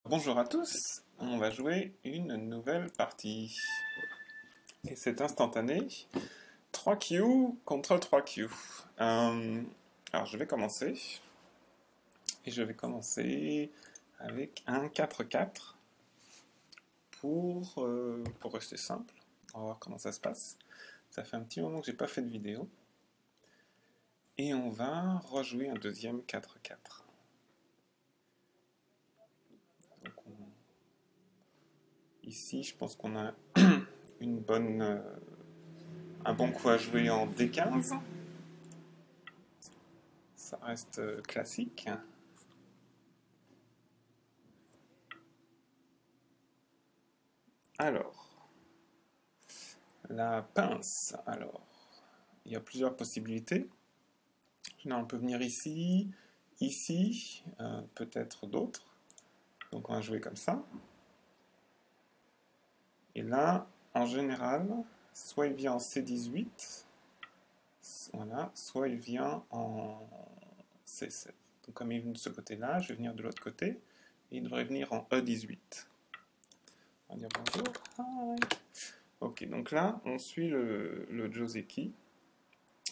Bonjour à tous, on va jouer une nouvelle partie. Et c'est instantané. 3Q contre 3Q. Alors je vais commencer. Et je vais commencer avec un 4-4 pour rester simple. On va voir comment ça se passe. Ça fait un petit moment que j'ai pas fait de vidéo. Et on va rejouer un deuxième 4-4. Ici, je pense qu'on a un bon coup à jouer en D15. Ça reste classique. Alors, la pince. Alors, il y a plusieurs possibilités. On peut venir ici, ici, peut-être d'autres. Donc on va jouer comme ça. Et là, en général, soit il vient en C18, voilà, soit il vient en C7. Donc comme il vient de ce côté-là, je vais venir de l'autre côté, et il devrait venir en E18. On va dire bonjour. Hi. Ok, donc là, on suit le Joseki.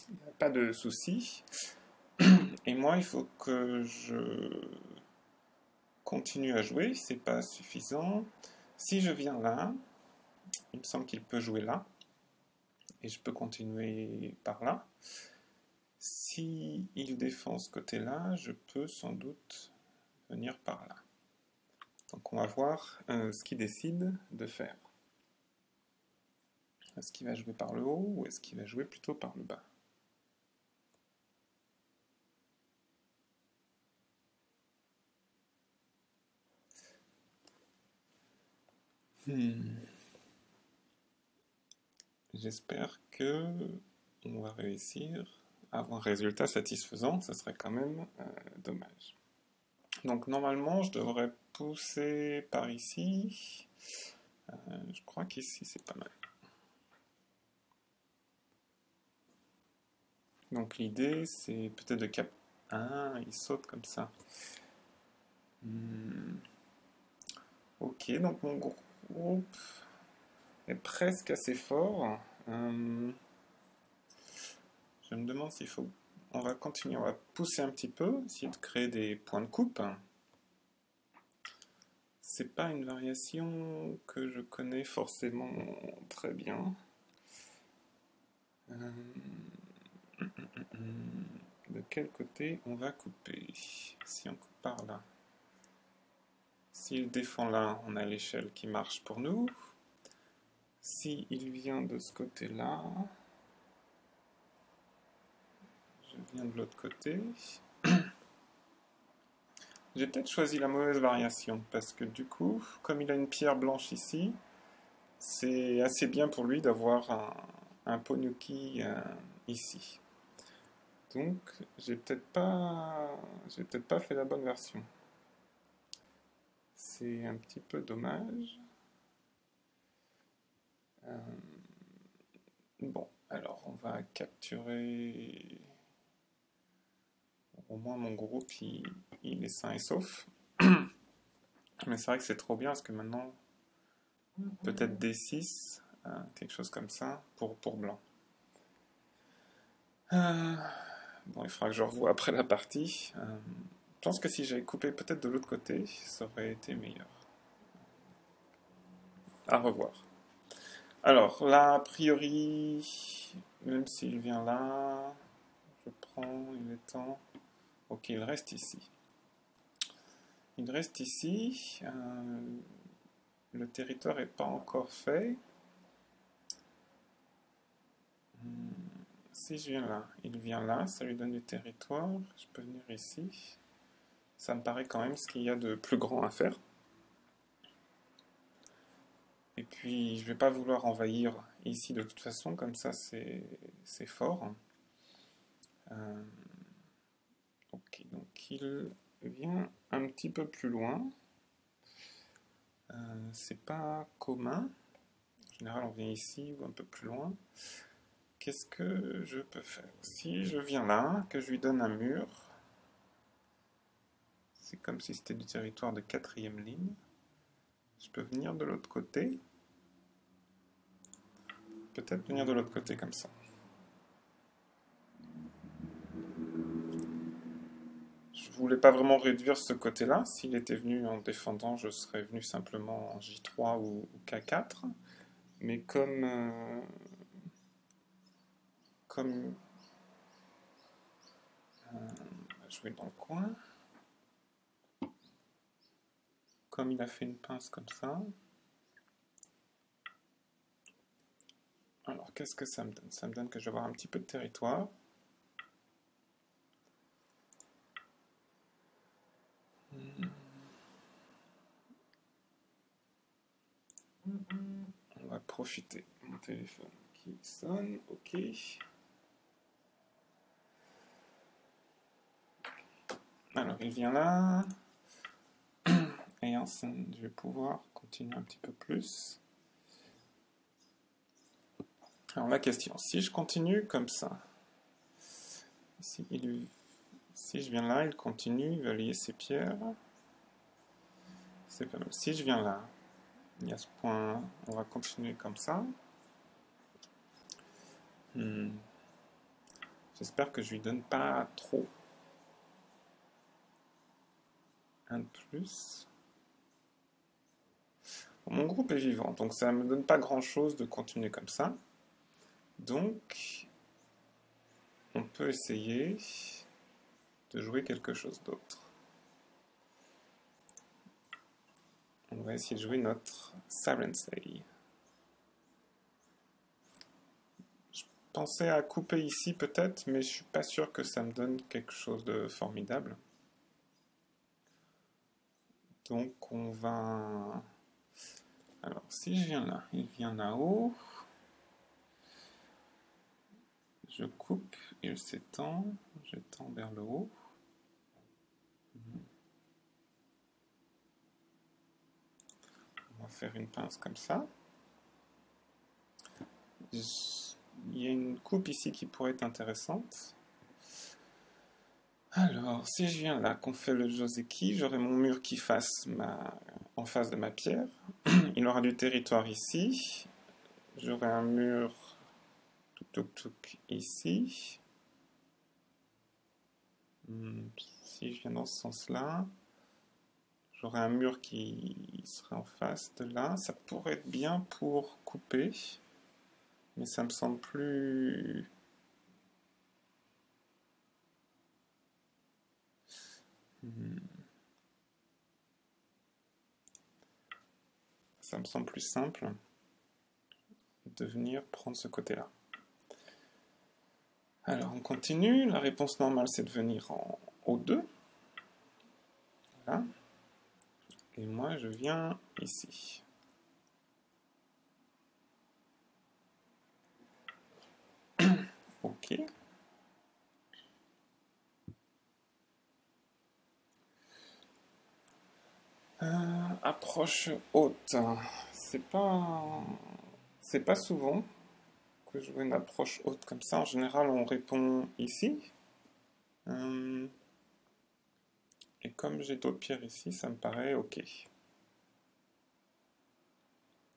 Il n'y a pas de souci. Et moi, il faut que je continue à jouer. C'est pas suffisant. Si je viens là, il me semble qu'il peut jouer là. Et je peux continuer par là. Si il défend ce côté-là, je peux sans doute venir par là. Donc on va voir ce qu'il décide de faire. Est-ce qu'il va jouer par le haut ou est-ce qu'il va jouer plutôt par le bas? J'espère que on va réussir à avoir un résultat satisfaisant. Ce serait quand même dommage. Donc normalement, je devrais pousser par ici. Je crois qu'ici, c'est pas mal. Donc l'idée, c'est peut-être de cap... Ah, il saute comme ça. Ok, donc mon groupe est presque assez fort. Je me demande s'il faut... On va continuer, on va pousser un petit peu, essayer de créer des points de coupe. C'est pas une variation que je connais forcément très bien. De quel côté on va couper? Si on coupe par là. S'il défend là, on a l'échelle qui marche pour nous. S'il vient de ce côté-là, je viens de l'autre côté. J'ai peut-être choisi la mauvaise variation, parce que du coup, comme il a une pierre blanche ici, c'est assez bien pour lui d'avoir un Ponyuki ici. Donc, j'ai peut-être pas fait la bonne version. C'est un petit peu dommage. Bon, alors on va capturer. Au moins mon groupe il est sain et sauf. Mais c'est vrai que c'est trop bien parce que maintenant, peut-être D6, quelque chose comme ça, pour blanc. Bon, il faudra que je revoie après la partie. Je pense que si j'avais coupé peut-être de l'autre côté, ça aurait été meilleur. À revoir. Alors, là, a priori, même s'il vient là, je prends, il est temps. Ok, il reste ici. Il reste ici. Le territoire n'est pas encore fait. Si je viens là, il vient là, ça lui donne du territoire. Je peux venir ici. Ça me paraît quand même ce qu'il y a de plus grand à faire. Et puis, je ne vais pas vouloir envahir ici de toute façon, comme ça c'est fort. Ok, donc il vient un petit peu plus loin. C'est pas commun. En général, on vient ici ou un peu plus loin. Qu'est-ce que je peux faire? Si je viens là, que je lui donne un mur, C'est comme si c'était du territoire de 4e ligne. Je peux venir de l'autre côté. Peut-être venir de l'autre côté comme ça. Je voulais pas vraiment réduire ce côté-là. S'il était venu en défendant, je serais venu simplement en J3 ou K4. Mais comme jouer dans le coin, comme il a fait une pince comme ça. Alors qu'est-ce que ça me donne? Ça me donne que je vais avoir un petit peu de territoire. On va profiter. Mon téléphone qui sonne, ok. Alors il vient là. Et ensuite je vais pouvoir continuer un petit peu plus. Alors la question, si je continue comme ça, si je viens là, il continue, il va lier ses pierres. C'est pas mal. Si je viens là, il y a ce point, on va continuer comme ça. J'espère que je lui donne pas trop. Un de plus. Bon, mon groupe est vivant, donc ça ne me donne pas grand chose de continuer comme ça. Donc, on peut essayer de jouer quelque chose d'autre. On va essayer de jouer notre Sarensei. Je pensais à couper ici peut-être, mais je suis pas sûr que ça me donne quelque chose de formidable. Donc on va... Alors si je viens là, il vient là-haut. Je coupe, il s'étend, j'étends vers le haut. On va faire une pince comme ça. Il y a une coupe ici qui pourrait être intéressante. Alors, si je viens là, qu'on fait le Joseki, j'aurai mon mur qui fasse en face de ma pierre. Il aura du territoire ici. J'aurai un mur tuk ici. Si je viens dans ce sens-là, j'aurai un mur qui serait en face de là. Ça pourrait être bien pour couper, mais ça me semble plus... Ça me semble plus simple de venir prendre ce côté-là. Alors on continue. La réponse normale, c'est de venir en O2. Voilà. Et moi, je viens ici. Ok. Approche haute. C'est pas souvent que je vois une approche haute comme ça. En général, on répond ici. Et comme j'ai d'autres pierres ici, ça me paraît ok.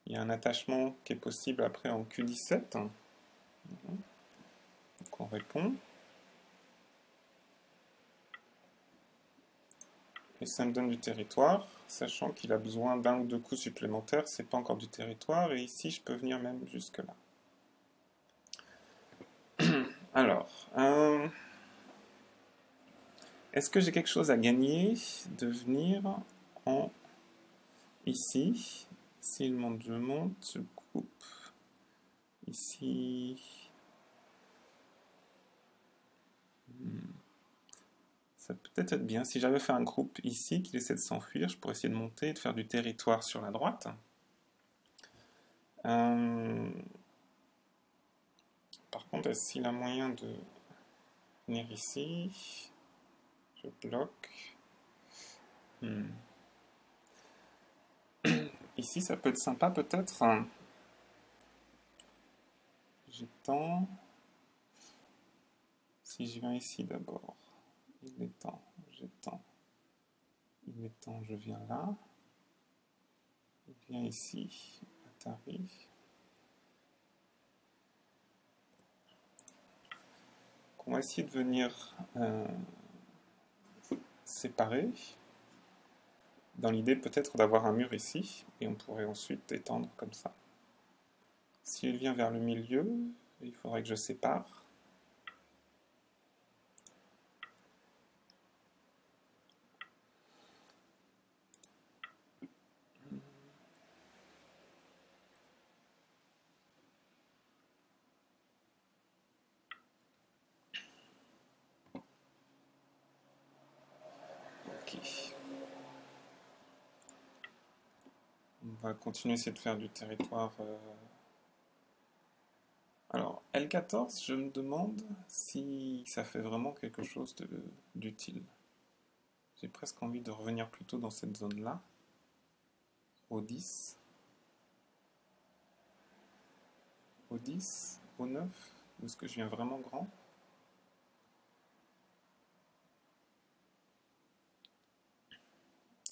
Il y a un attachement qui est possible après en Q17. Donc on répond. Et ça me donne du territoire, sachant qu'il a besoin d'un ou deux coups supplémentaires, c'est pas encore du territoire, et ici je peux venir même jusque là. Alors, est-ce que j'ai quelque chose à gagner de venir en ici? S'il monte, je monte, je coupe. Ici. Ça peut peut-être être bien. Si j'avais fait un groupe ici qui essaie de s'enfuir, je pourrais essayer de monter et de faire du territoire sur la droite. Par contre, est-ce qu'il a moyen de venir ici? Je bloque. Ici, ça peut être sympa peut-être. J'étends. Si je viens ici d'abord, il étend, j'étends. Mettons, je viens là. Je viens ici, Atari. On va essayer de venir séparer. Dans l'idée peut-être d'avoir un mur ici, et on pourrait ensuite étendre comme ça. Si elle vient vers le milieu, il faudrait que je sépare. Ok. On va continuer à essayer de faire du territoire. Alors, L14, je me demande si ça fait vraiment quelque chose d'utile. J'ai presque envie de revenir plutôt dans cette zone-là, au 10, au 10, au 9, où est-ce que je viens vraiment grand?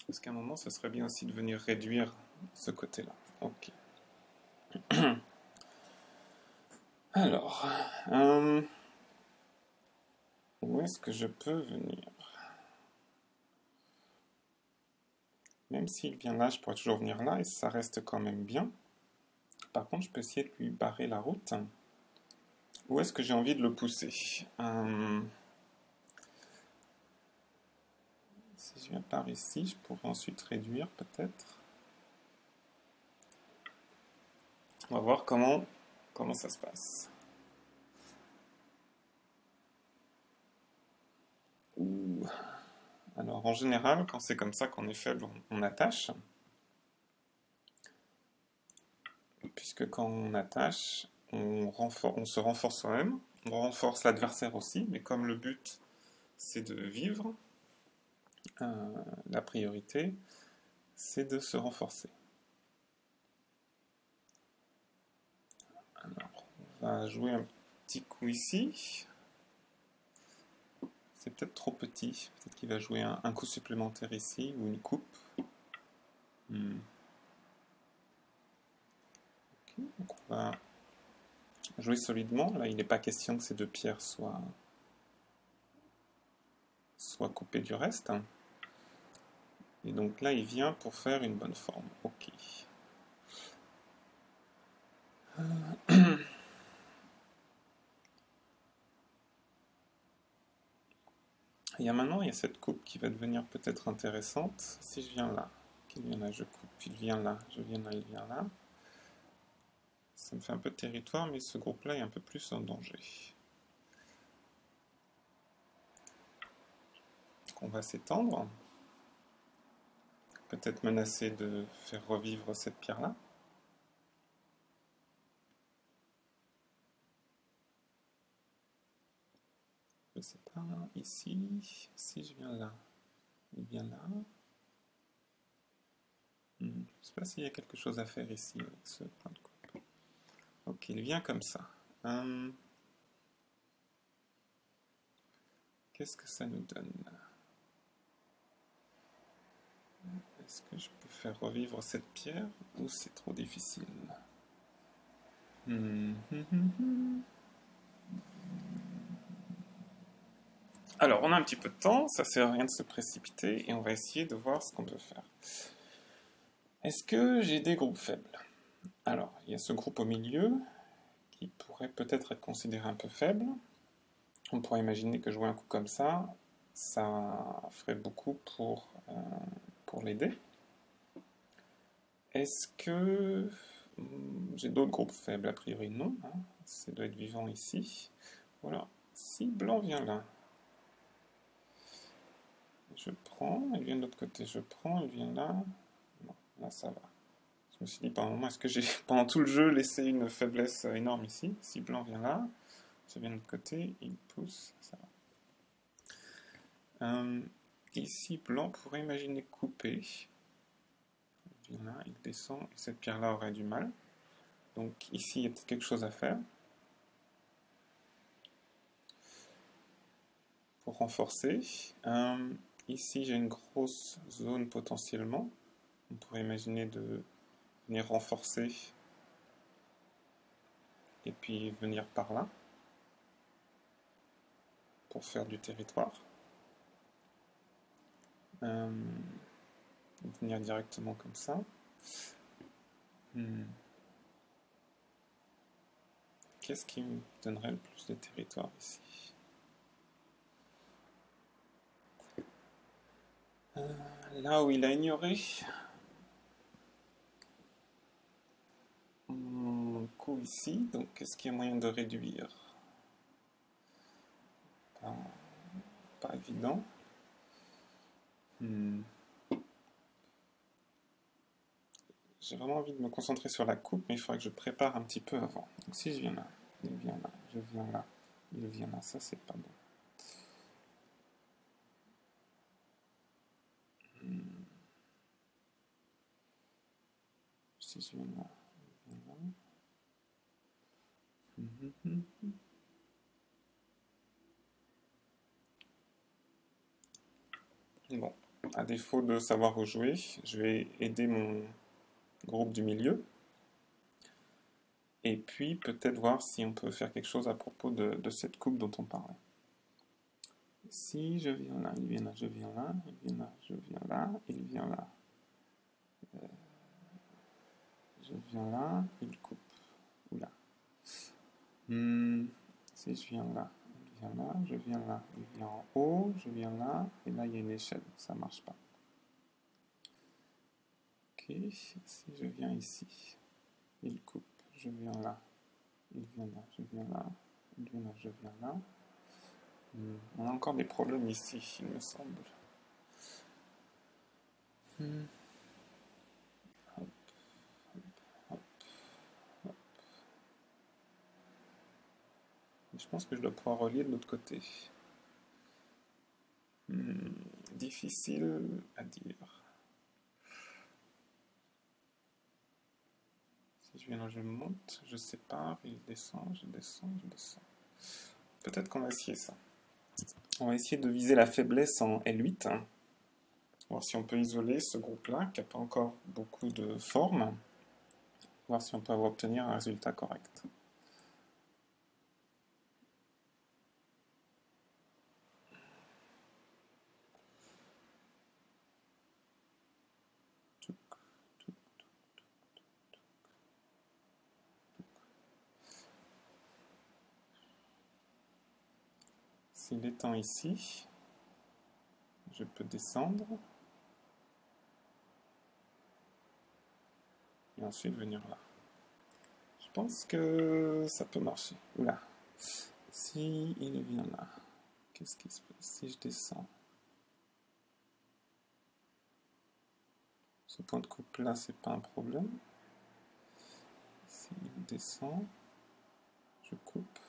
Parce qu'à un moment, ça serait bien aussi de venir réduire ce côté-là. Ok. Alors, où est-ce que je peux venir? Même s'il vient là, je pourrais toujours venir là et ça reste quand même bien. Par contre, je peux essayer de lui barrer la route. Où est-ce que j'ai envie de le pousser? Si je viens par ici, je pourrais ensuite réduire peut-être. On va voir comment ça se passe. Ouh. Alors en général, quand c'est comme ça qu'on est faible, on attache. Puisque quand on attache, on se renforce soi-même, on renforce l'adversaire aussi, mais comme le but c'est de vivre, la priorité c'est de se renforcer. Alors, on va jouer un petit coup ici. C'est peut-être trop petit, peut-être qu'il va jouer un coup supplémentaire ici, ou une coupe. Ok, donc on va jouer solidement. Là, il n'est pas question que ces deux pierres soient coupées du reste. Et donc là, il vient pour faire une bonne forme. Ok. Maintenant, il y a cette coupe qui va devenir peut-être intéressante. Si je viens là, qu'il vient là, je coupe, puis il vient là, je viens là, il vient là. Ça me fait un peu de territoire, mais ce groupe-là est un peu plus en danger. Donc on va s'étendre. Peut-être menacer de faire revivre cette pierre-là. Je sais pas, ici, si je viens là, il vient là. Je ne sais pas s'il y a quelque chose à faire ici avec ce point de coupe. Ok, il vient comme ça. Qu'est-ce que ça nous donne? Est-ce que je peux faire revivre cette pierre ou c'est trop difficile? Alors, on a un petit peu de temps, ça sert à rien de se précipiter et on va essayer de voir ce qu'on peut faire. Est-ce que j'ai des groupes faibles? Alors, il y a ce groupe au milieu qui pourrait peut-être être considéré un peu faible. On pourrait imaginer que jouer un coup comme ça ferait beaucoup pour l'aider. Est-ce que j'ai d'autres groupes faibles? A priori, non. Ça doit être vivant ici. Voilà. Si blanc vient là, je prends, il vient de l'autre côté, je prends, il vient là. Non, là ça va. Je me suis dit par un moment, est-ce que j'ai pendant tout le jeu laissé une faiblesse énorme ici? Si blanc vient là, je viens de l'autre côté, il pousse, ça va. Ici, blanc pourrait imaginer couper. Il vient là, il descend, et cette pierre-là aurait du mal. Donc ici, il y a peut-être quelque chose à faire. Pour renforcer. ici j'ai une grosse zone potentiellement. On pourrait imaginer de venir renforcer et puis venir par là pour faire du territoire. Venir directement comme ça. Qu'est-ce qui me donnerait le plus de territoire ici? Là où il a ignoré mon coup ici, donc est-ce qu'il y a moyen de réduire? Pas évident. J'ai vraiment envie de me concentrer sur la coupe, mais il faudrait que je prépare un petit peu avant. Donc si je viens là, il vient là, je viens là, il vient là, ça c'est pas bon. Si je viens là, il vient là. Bon, à défaut de savoir où jouer, je vais aider mon groupe du milieu. Et puis peut-être voir si on peut faire quelque chose à propos de cette coupe dont on parlait. Si je viens là, il vient là, je viens là, il vient là, je viens là, il vient là. Je viens là, il coupe. Oula. Si je viens là, il vient là, je viens là, il vient en haut, je viens là, et là il y a une échelle, ça marche pas. Ok, si je viens ici, il coupe, je viens là, il vient là, je viens là, il vient là, je viens là. On a encore des problèmes ici, il me semble. Hop, hop, hop. Je pense que je dois pouvoir relier de l'autre côté. Difficile à dire. Si je viens là, je monte, je sépare, il descend, je descends, je descends. Peut-être qu'on va essayer ça. On va essayer de viser la faiblesse en L8. Voir si on peut isoler ce groupe-là, qui n'a pas encore beaucoup de forme. Voir si on peut obtenir un résultat correct. S'il étend ici, je peux descendre. Et ensuite venir là. Je pense que ça peut marcher. Oula. Si il vient là, qu'est-ce qui se passe si je descends? Ce point de coupe là, c'est pas un problème. S'il descend, je coupe.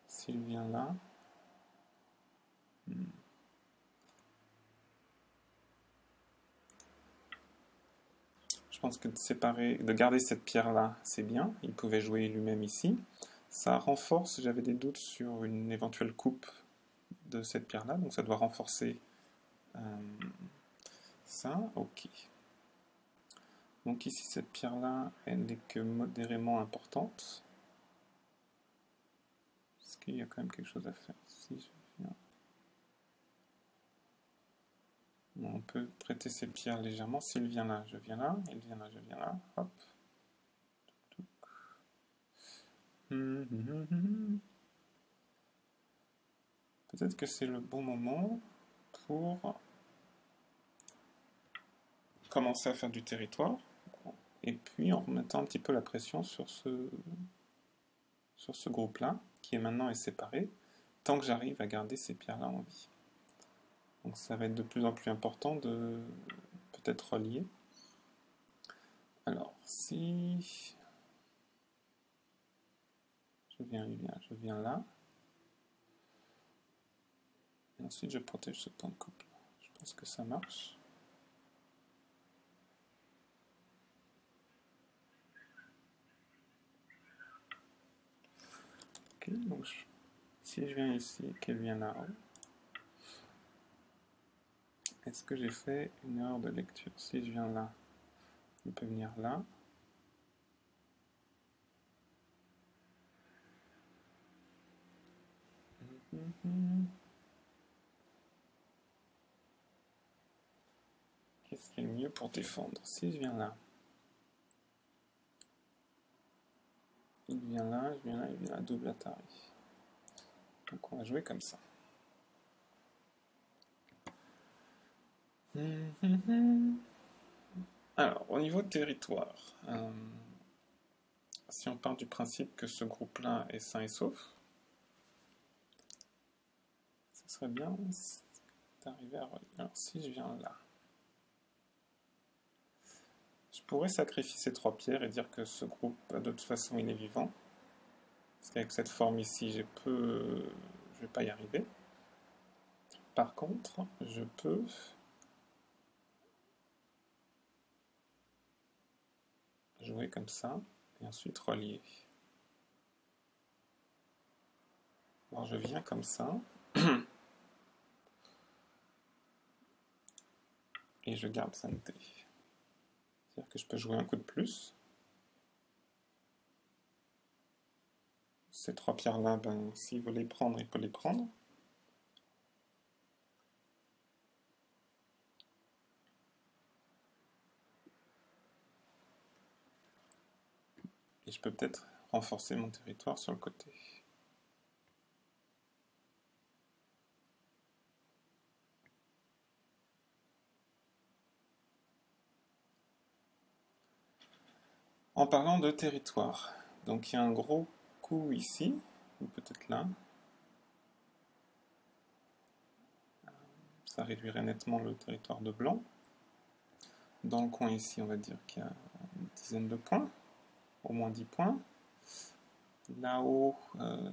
S'il vient là, je pense que de garder cette pierre là, c'est bien. Il pouvait jouer lui-même ici. Ça renforce, j'avais des doutes sur une éventuelle coupe de cette pierre là, donc ça doit renforcer ça. Ok. Donc ici, cette pierre-là, elle n'est que modérément importante. Est-ce qu'il y a quand même quelque chose à faire? Si je viens... On peut traiter ces pierres légèrement. S'il vient là, je viens là. Il vient là, je viens là. Hop. Peut-être que c'est le bon moment pour commencer à faire du territoire. Et puis en remettant un petit peu la pression sur ce groupe-là, qui est maintenant séparé, tant que j'arrive à garder ces pierres-là en vie. Donc ça va être de plus en plus important de peut-être relier. Alors, si je viens là, et ensuite je protège ce point de couple. Je pense que ça marche. Ok, donc si je viens ici et qu'elle vient là-haut, est-ce que j'ai fait une erreur de lecture? Si je viens là, je peux venir là. Qu'est-ce qui est le mieux pour défendre? Si je viens là, il vient là, je viens là, il vient là, double Atari. Donc on va jouer comme ça. Alors, au niveau de territoire, si on part du principe que ce groupe-là est sain et sauf, ce serait bien d'arriver à relier. Alors, si je viens là, je pourrais sacrifier ces 3 pierres et dire que ce groupe, de toute façon, il est vivant. Parce qu'avec cette forme ici, je vais pas y arriver. Par contre, je peux jouer comme ça, et ensuite relier. Alors je viens comme ça, et je garde 5D. C'est-à-dire que je peux jouer un coup de plus. Ces 3 pierres-là, ben, s'il veut les prendre, il peut les prendre. Et je peux peut-être renforcer mon territoire sur le côté. En parlant de territoire, donc il y a un gros coup ici, ou peut-être là. Ça réduirait nettement le territoire de blanc. Dans le coin ici, on va dire qu'il y a une dizaine de points, au moins 10 points. Là-haut,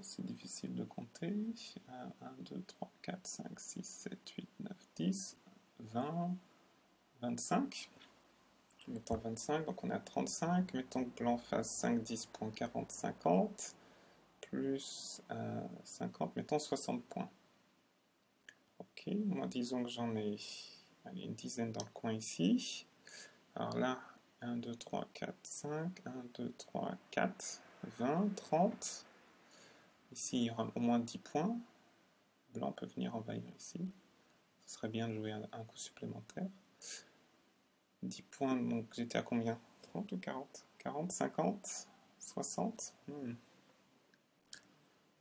c'est difficile de compter. 1, 2, 3, 4, 5, 6, 7, 8, 9, 10, 20, 25. Mettons 25, donc on est à 35. Mettons que blanc fasse 5, 10 points, 40, 50. Plus 50, mettons 60 points. Ok, moi disons que j'en ai une dizaine dans le coin ici. Alors là, 1, 2, 3, 4, 5. 1, 2, 3, 4. 20, 30. Ici, il y aura au moins 10 points. Blanc peut venir envahir ici. Ce serait bien de jouer un coup supplémentaire. 10 points, donc j'étais à combien? 30 ou 40? 40, 50, 60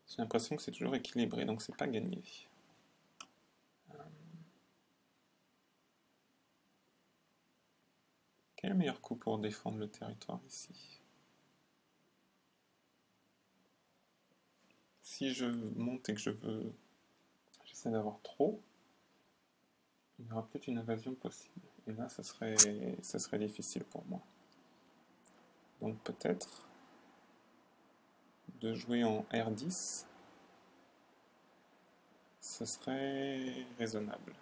J'ai l'impression que c'est toujours équilibré, donc c'est pas gagné. Quel est le meilleur coup pour défendre le territoire ici? Si je monte et que j'essaie d'avoir trop, il y aura peut-être une invasion possible. Et là, ça serait difficile pour moi. Donc peut-être de jouer en R10, ce serait raisonnable.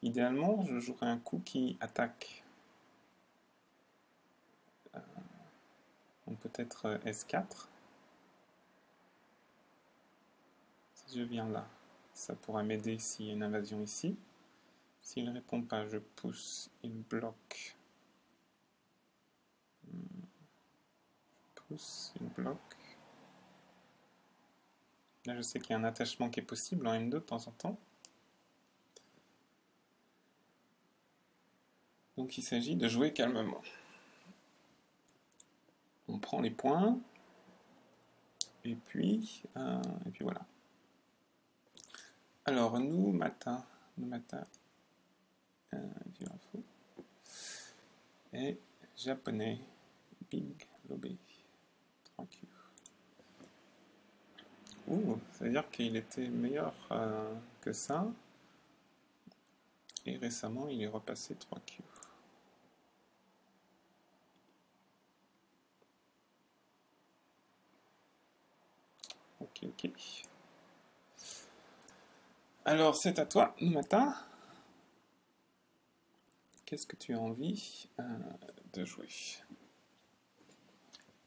Idéalement, je jouerais un coup qui attaque. Donc peut-être S4. Si je viens là, ça pourra m'aider s'il y a une invasion ici. S'il ne répond pas, je pousse, il bloque. Je pousse, il bloque. Là, je sais qu'il y a un attachement qui est possible en M2 de temps en temps. Donc il s'agit de jouer calmement. On prend les points, et puis voilà. Alors, nous matin, info, et japonais, big lobby, 3Q. Ouh, ça veut dire qu'il était meilleur que ça, et récemment il est repassé 3Q. Ok. Alors, c'est à toi, Numata. Qu'est-ce que tu as envie de jouer?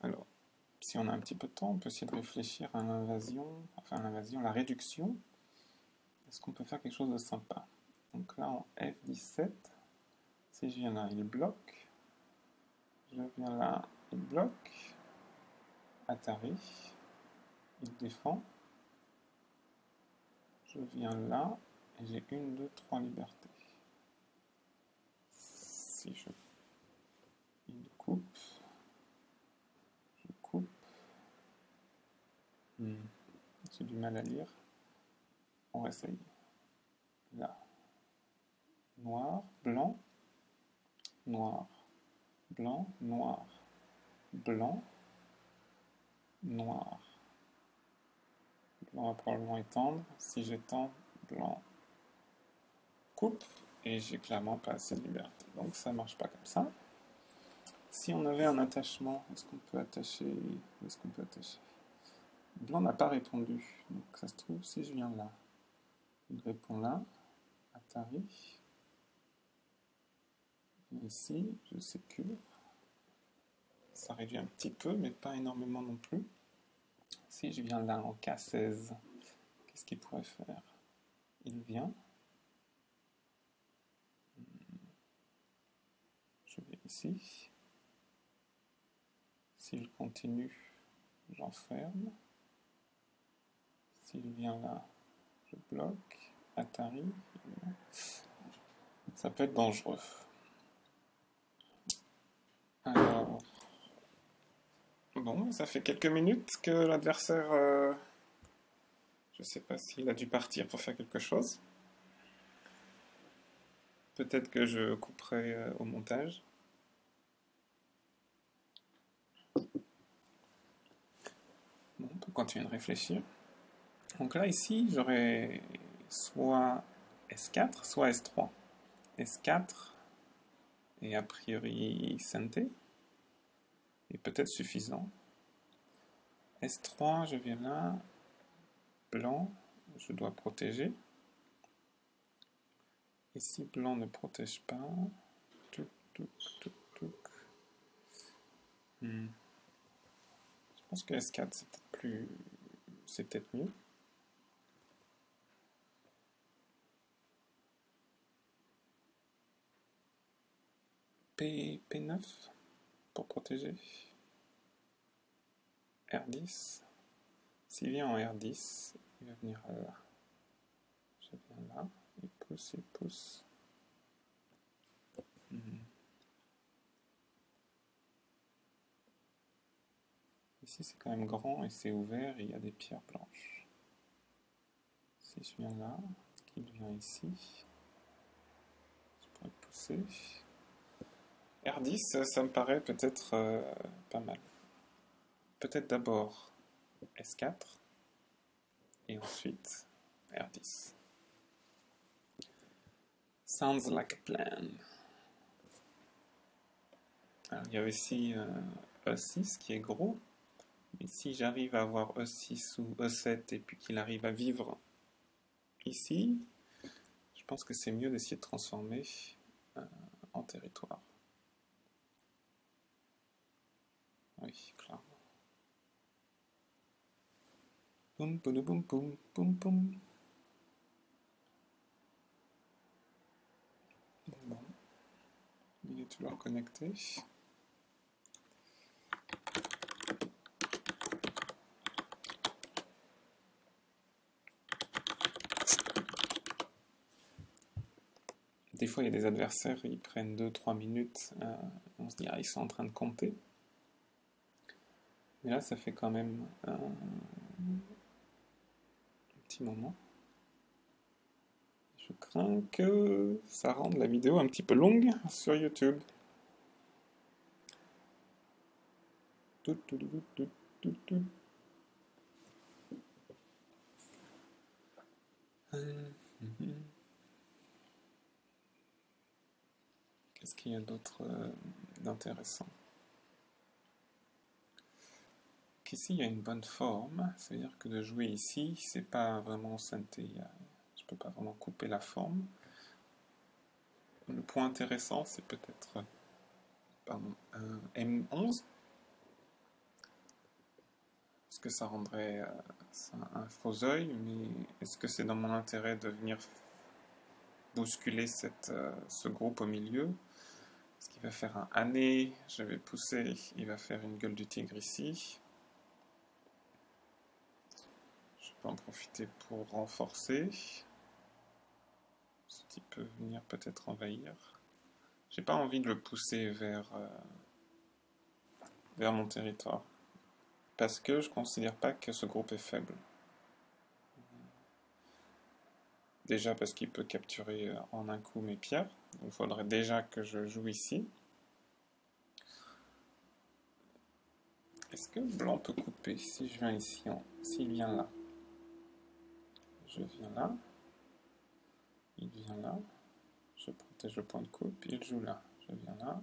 Alors, si on a un petit peu de temps, on peut essayer de réfléchir à l'invasion, la réduction. Est-ce qu'on peut faire quelque chose de sympa? Donc là, en F17, si je viens là, il bloque. Je viens là, il bloque. Atari, il défend. Je viens là, et j'ai 1, 2, 3 libertés. Si il coupe, je coupe. J'ai du mal à lire. On va essayer. Là. Noir, blanc, noir, blanc, noir, blanc, noir. Blanc va probablement étendre. Si j'étends, blanc coupe. Et j'ai clairement pas assez de liberté. Donc ça marche pas comme ça. Si on avait un attachement, est-ce qu'on peut attacher? Où est-ce qu'on peut attacher? Blanc n'a pas répondu. Donc ça se trouve, si je viens là, il répond là. Atari. Ici, je sécure. Ça réduit un petit peu, mais pas énormément non plus. Si je viens là en K16, qu'est-ce qu'il pourrait faire? Il vient. Je vais ici. Si je continue, j'enferme. S'il vient là, je bloque. Atari. Ça peut être dangereux. Alors, bon, ça fait quelques minutes que l'adversaire, je ne sais pas s'il a dû partir pour faire quelque chose. Peut-être que je couperai au montage. Bon, on peut continuer de réfléchir. Donc là, ici, j'aurais soit S4, soit S3. S4 est a priori santé, et peut-être suffisant. S3, je viens là, blanc, je dois protéger. Et si blanc ne protège pas, touc, touc, touc, touc. Je pense que S4 c'est peut-être mieux. P9 pour protéger. R10. S'il vient en R10, il va venir là. Je viens là, il pousse, il pousse. Ici c'est quand même grand et c'est ouvert et il y a des pierres blanches. Si je viens là, est-ce qu'il vient ici? Je pourrais pousser. R10, ça me paraît peut-être pas mal. Peut-être d'abord S4 et ensuite R10. Sounds like a plan. Alors, il y a aussi E6 qui est gros. Mais si j'arrive à avoir E6 ou E7 et puis qu'il arrive à vivre ici, je pense que c'est mieux d'essayer de transformer en territoire. Oui, clairement. Boum, boum, boum, boum, boum, boum. Bon. Il est toujours connecté. Des fois, il y a des adversaires, ils prennent 2-3 minutes, on se dit, ah, ils sont en train de compter. Mais là, ça fait quand même un petit moment. Je crains que ça rende la vidéo un petit peu longue sur YouTube. Qu'est-ce qu'il y a d'autre d'intéressant? Ici, il y a une bonne forme, c'est-à-dire que de jouer ici, c'est pas vraiment synthé. Je peux pas vraiment couper la forme. Le point intéressant, c'est peut-être M11, parce que ça rendrait un faux œil, mais est-ce que c'est dans mon intérêt de venir bousculer ce groupe au milieu. Parce qu'il va faire un année, je vais pousser, il va faire une gueule du tigre ici. Je peux en profiter pour renforcer. Ce type peut venir peut-être envahir. J'ai pas envie de le pousser vers mon territoire. Parce que je considère pas que ce groupe est faible. Déjà parce qu'il peut capturer en un coup mes pierres. Donc il faudrait déjà que je joue ici. Est-ce que blanc peut couper si je viens ici, s'il vient là? Je viens là. Il vient là. Je protège le point de coupe. Il joue là. Je viens là.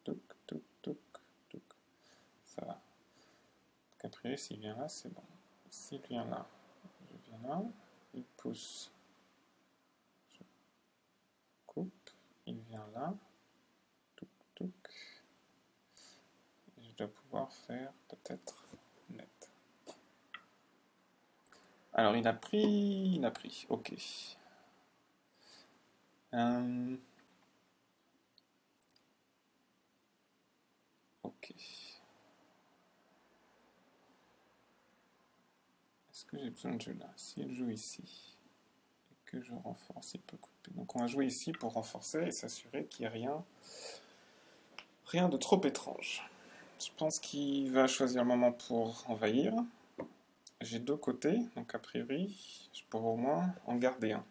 Touc, touc, touc, touc. Ça va. Donc a priori, s'il vient là, c'est bon. S'il vient là, je viens là. Il pousse. Je coupe. Il vient là. Touc, touc. Et je dois pouvoir faire peut-être net. Alors, il a pris. Ok. Ok. Est-ce que j'ai besoin de jeu là? S'il joue ici et que je renforce, il peut couper. Donc on va jouer ici pour renforcer et s'assurer qu'il n'y ait rien de trop étrange. Je pense qu'il va choisir le moment pour envahir. J'ai deux côtés, donc a priori, je pourrais au moins en garder un.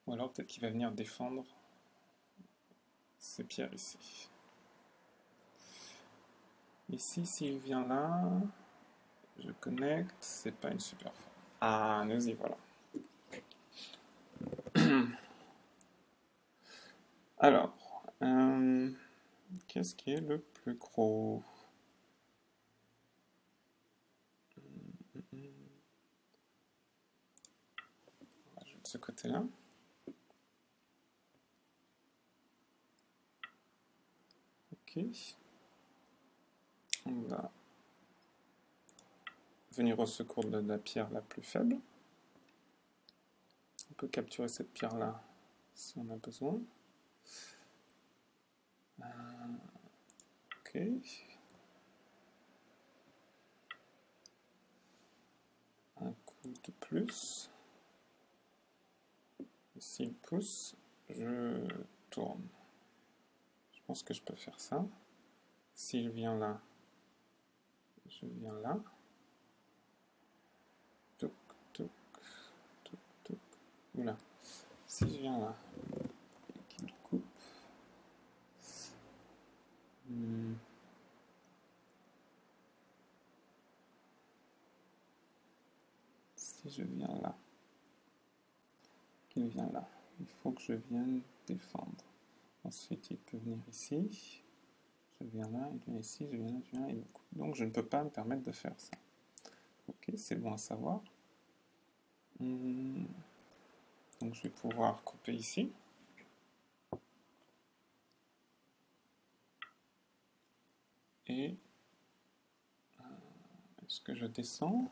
Ou alors peut-être qu'il va venir défendre ces pierres ici. Ici, s'il vient là, je connecte, c'est pas une super forme. Ah, nous y voilà. Alors, qu'est-ce qui est le plus gros? On va jouer de ce côté-là. Ok. On va venir au secours de la pierre la plus faible. On peut capturer cette pierre-là si on a besoin. Ok. Un coup de plus. S'il pousse, je tourne. Je pense que je peux faire ça. S'il vient là, je viens là. Touc, touc, touc, touc. Oula. Si je viens là, qu'il coupe. Si je viens là, qu'il vient là, il faut que je vienne défendre. Ensuite, il peut venir ici. Je viens là, il vient ici, je viens là, je viens là, il me coupe. Donc je ne peux pas me permettre de faire ça. Ok, c'est bon à savoir. Donc je vais pouvoir couper ici. Et est-ce que je descends?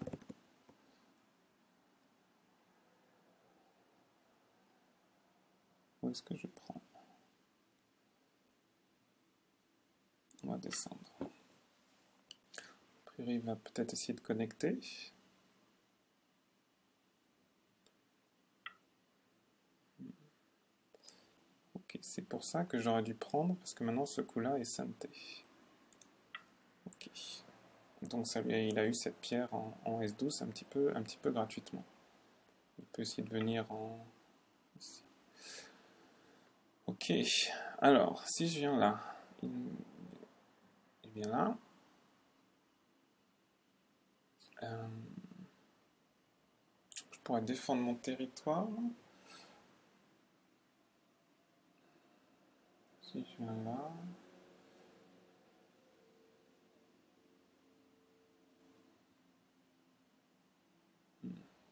Où est-ce que je prends? On va descendre. A priori, il va peut-être essayer de connecter. Ok, c'est pour ça que j'aurais dû prendre, parce que maintenant ce coup-là est santé. Ok. Donc ça, il a eu cette pierre en S12 un petit peu gratuitement. Il peut essayer de venir en... Ici. Ok, alors, si je viens là, il vient là. Je pourrais défendre mon territoire. Si je viens là...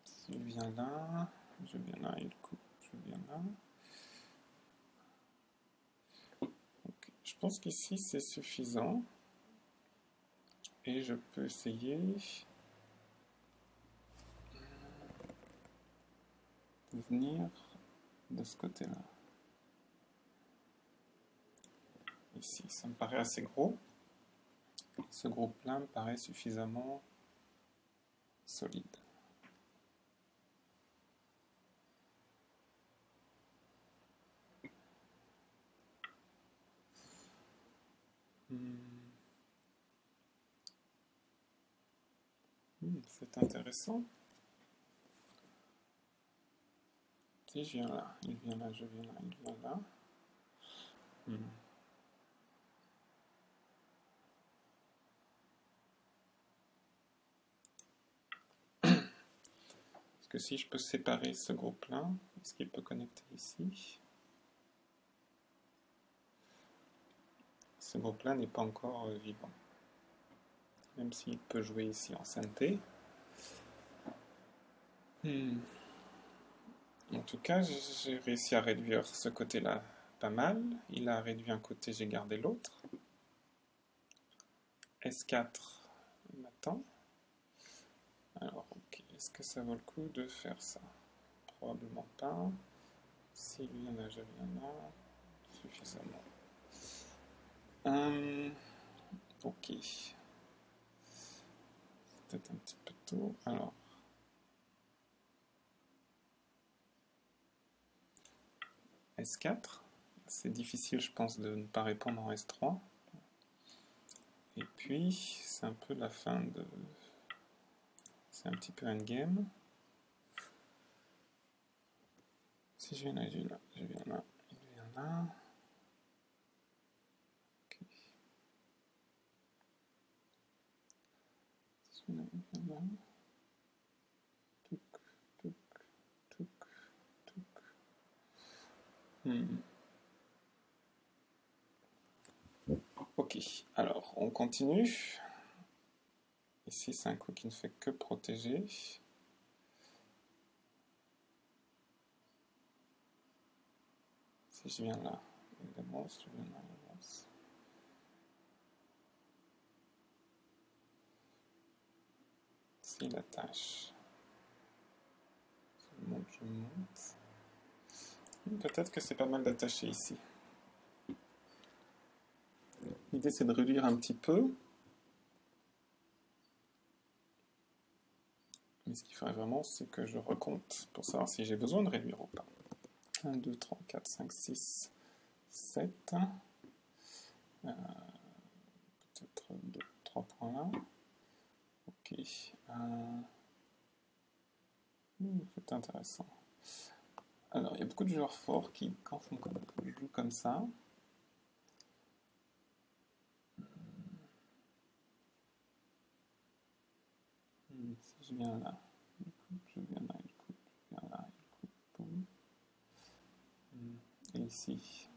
S'il vient là, je viens là, il coupe, je viens là. Okay. Je pense qu'ici c'est suffisant. Et je peux essayer de venir de ce côté-là. Ici, ça me paraît assez gros. Ce groupe-là me paraît suffisamment solide. C'est intéressant. Si je viens là, il vient là, je viens là, il vient là. Parce que si je peux séparer ce groupe-là, est-ce qu'il peut connecter ici? Ce groupe-là n'est pas encore vivant. Même s'il peut jouer ici en synthé. En tout cas, j'ai réussi à réduire ce côté-là pas mal. Il a réduit un côté, j'ai gardé l'autre. S4 m'attend. Alors, ok, est-ce que ça vaut le coup de faire ça? Probablement pas. S'il vient là, je viens là. Suffisamment. Ok. C'est peut-être un petit peu tôt. Alors. S4. C'est difficile, je pense, de ne pas répondre en S3. Et puis, c'est un peu la fin de... C'est un petit peu endgame. Si je viens là, je viens là, je viens là, il vient là. Okay. Si je viens là, il vient là. Touc, touc, touc, touc. Ok, alors on continue. Ici, c'est un coup qui ne fait que protéger. Si je viens là, il avance, je viens là, il avance. S'il attache, je monte, je monte. Peut-être que c'est pas mal d'attacher ici. L'idée, c'est de réduire un petit peu. Mais ce qu'il faudrait vraiment, c'est que je recompte pour savoir si j'ai besoin de réduire ou pas. 1, 2, 3, 4, 5, 6, 7. Peut-être 2, 3 points là. Ok. C'est intéressant. Alors, il y a beaucoup de joueurs forts qui, quand on joue comme ça, si je viens là, il coupe, je viens là, il coupe, je viens là, il coupe, boum. Et ici,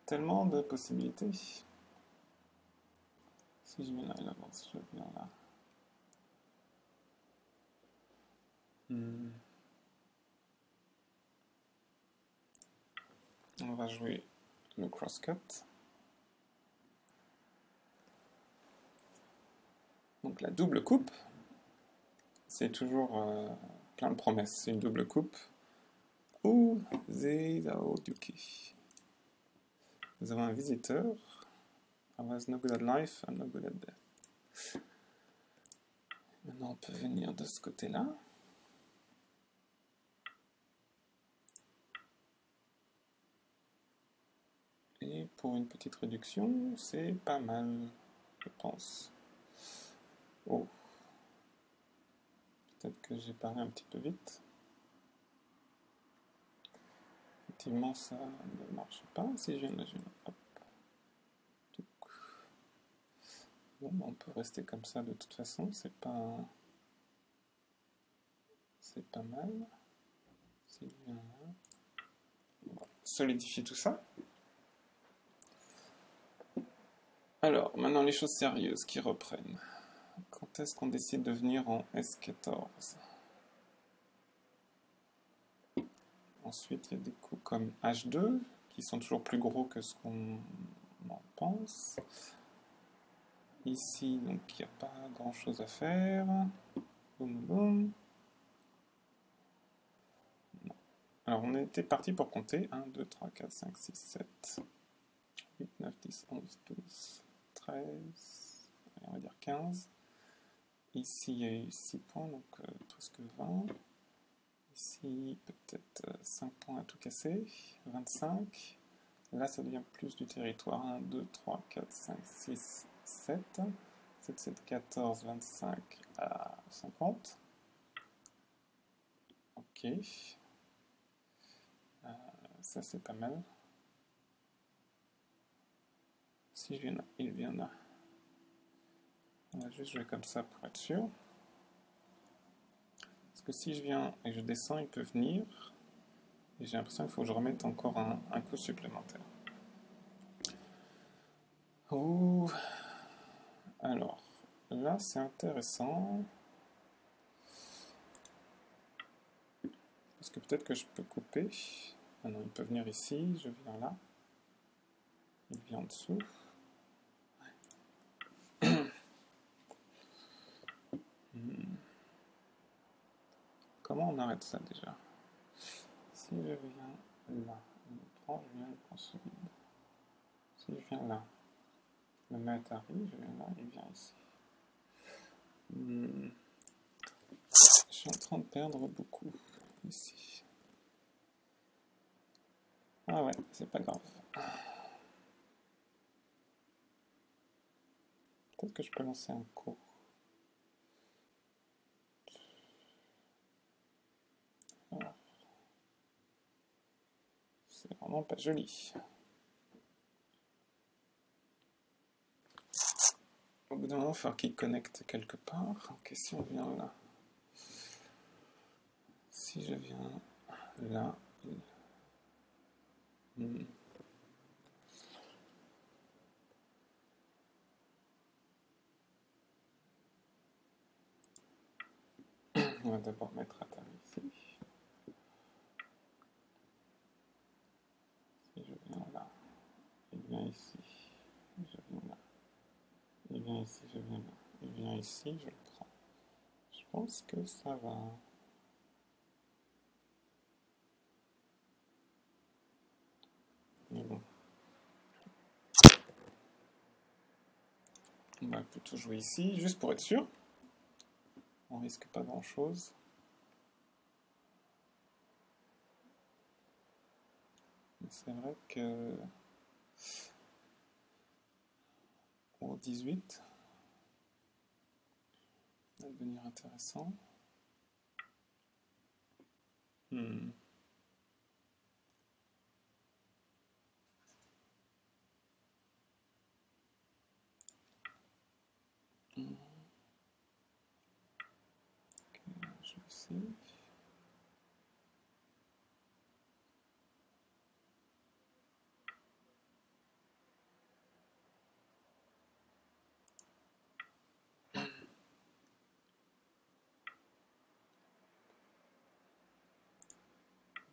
tellement de possibilités. Si je viens là, il avance, je viens là. On va jouer le crosscut. Donc la double coupe, c'est toujours plein de promesses. C'est une double coupe. Ouh, Zézaoduki. Nous avons un visiteur. I was no good at life, I'm no good at death. Maintenant, on peut venir de ce côté-là. Et pour une petite réduction, c'est pas mal, je pense. Oh. Peut-être que j'ai parlé un petit peu vite. Effectivement, ça ne marche pas. Si je viens là, je viens là. Hop. Bon, on peut rester comme ça de toute façon, c'est pas mal. Si je viens là. On va solidifier tout ça. Alors, maintenant les choses sérieuses qui reprennent. Quand est-ce qu'on décide de venir en S14? Ensuite, il y a des coups comme H2, qui sont toujours plus gros que ce qu'on en pense. Ici, donc, il n'y a pas grand-chose à faire. Boum, boum. Alors, on était parti pour compter. 1, 2, 3, 4, 5, 6, 7, 8, 9, 10, 11, 12, 13, on va dire 15. Ici, il y a eu 6 points, donc presque 20. Ici, peut-être 5 points à tout casser. 25. Là, ça devient plus du territoire. 1, 2, 3, 4, 5, 6, 7. 7, 7, 14, 25 à 50. Ok. Ça, c'est pas mal. Si je viens là, il vient là. On va juste jouer comme ça pour être sûr. Parce que si je viens et je descends, il peut venir. Et j'ai l'impression qu'il faut que je remette encore un coup supplémentaire. Ouh. Alors, là, c'est intéressant. Parce que peut-être que je peux couper. Ah non, il peut venir ici, je viens là. Il vient en dessous. Comment on arrête ça déjà? Si je viens là, je prends, je viens, je consolide. Si je viens là, le maître arrive, je viens là, il vient ici. Je suis en train de perdre beaucoup ici. Ah ouais, c'est pas grave. Peut-être que je peux lancer un cours. Voilà. C'est vraiment pas joli. Au bout d'un moment, il va falloir qu'il connecte quelque part. Ok, si on vient là. Si je viens là. On va d'abord mettre à terre ici. Si je viens là, il vient ici, je viens là. Il vient ici, je viens là. Il vient ici, je le prends. Je pense que ça va. Mais bon. On va plutôt jouer ici, juste pour être sûr. On risque pas grand chose. Mais c'est vrai que au 18, ça va devenir intéressant. Je vais essayer.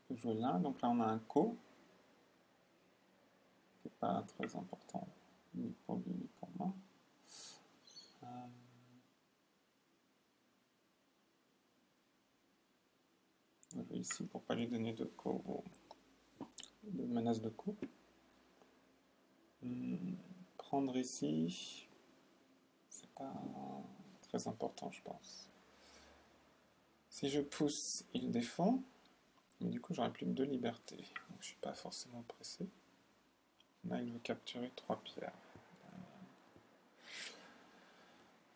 Je vais jouer là, donc là on a un co qui n'est pas très important, ni pour lui ni pour moi. Je vais jouer ici pour ne pas lui donner de menace de co. Prendre ici, c'est pas très important, je pense. Si je pousse, il défend, mais du coup j'aurai plus que 2 libertés, donc je suis pas forcément pressé. Là, il veut capturer 3 pierres.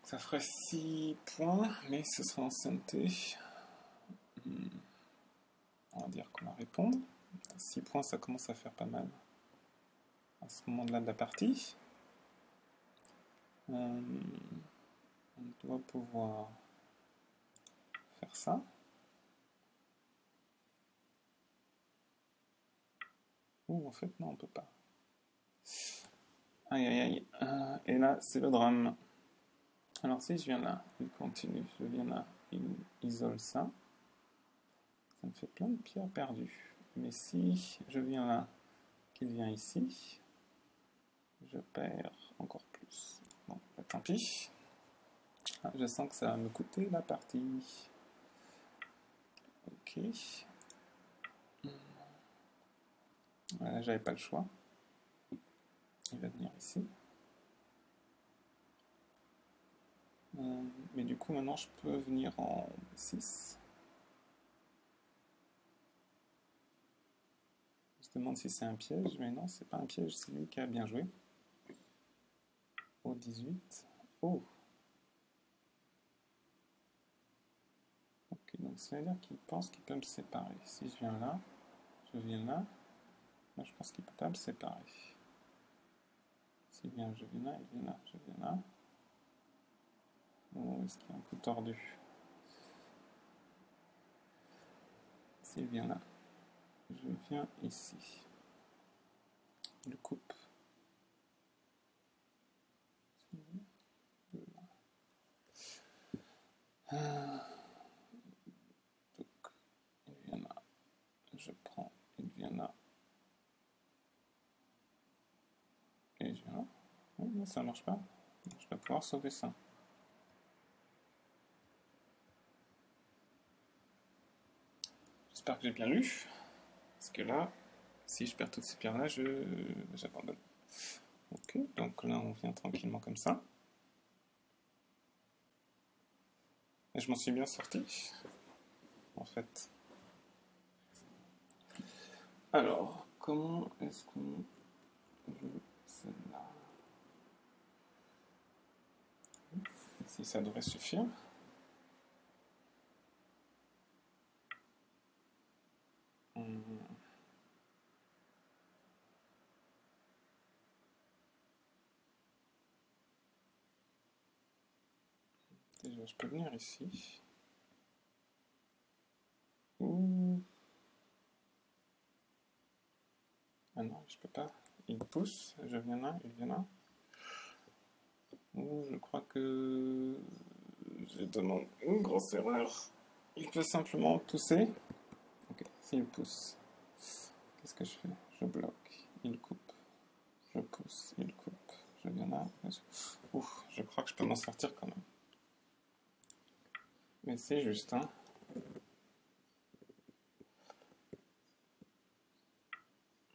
Ça ferait 6 points, mais ce sera en sainteté. On va dire qu'on va répondre. 6 points, ça commence à faire pas mal à ce moment-là de la partie. On doit pouvoir faire ça. Ou en fait, non, on peut pas. Aïe aïe aïe. Et là, c'est le drame. Alors si je viens là, il continue. Je viens là, il isole ça. Ça me fait plein de pierres perdues. Mais si je viens là, qu'il vient ici, je perds encore plus. Bon, bah, tant pis. Ah, je sens que ça va me coûter la partie. Ok. Voilà, j'avais pas le choix. Il va venir ici. Mais du coup, maintenant, je peux venir en B6. Je me demande si c'est un piège, mais non, c'est pas un piège, c'est lui qui a bien joué. Au 18. Oh! Ok, donc ça veut dire qu'il pense qu'il peut me séparer. Si je viens là, je viens là. Moi, je pense qu'il peut pas me séparer. S'il vient, je viens là, il vient là, je viens là. Oh, est-ce qu'il est un peu tordu? S'il vient là, je viens ici. Je coupe. Donc, il vient là. Je prends, il vient là. Et je viens là. Oh, ça marche pas. Je vais pouvoir sauver ça. J'espère que j'ai bien lu. Parce que là, si je perds toutes ces pierres-là, j'abandonne. Ok, donc là, on vient tranquillement comme ça. Et je m'en suis bien sorti, en fait. Alors, comment est-ce qu'on joue celle-là? Si ça devrait suffire. Déjà, je peux venir ici. Ouh. Ah non, je peux pas. Il pousse, je viens là, il vient là. Ouh, je crois que j'ai demandé une grosse erreur. Il peut simplement pousser. Ok, s'il pousse, qu'est-ce que je fais? Je bloque, il coupe, je pousse, il coupe, je viens là. Ouf, je crois que je peux m'en sortir quand même. Mais c'est juste, hein.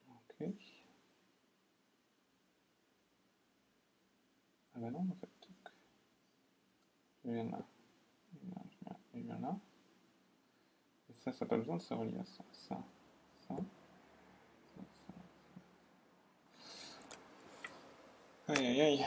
Ok. Ah bah non, en fait. Je viens là, il vient là. Et ça n'a pas besoin de se relier à ça. Ça, ça. Aïe aïe aïe.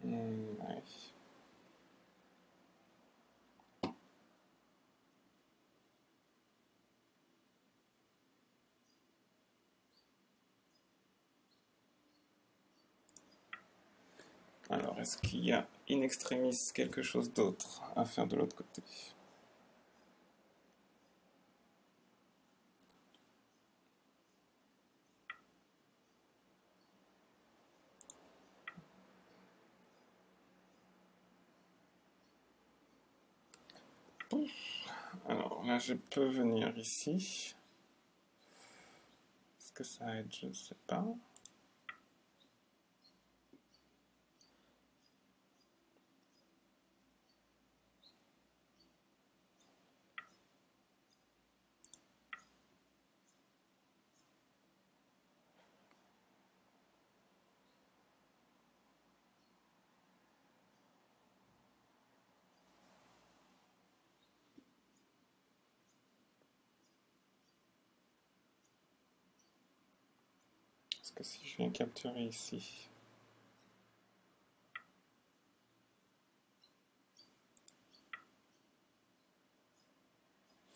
Ouais. Alors, est-ce qu'il y a in extremis quelque chose d'autre à faire de l'autre côté? Alors là, je peux venir ici. Est-ce que ça aide? Je ne sais pas. Parce que si je viens capturer ici,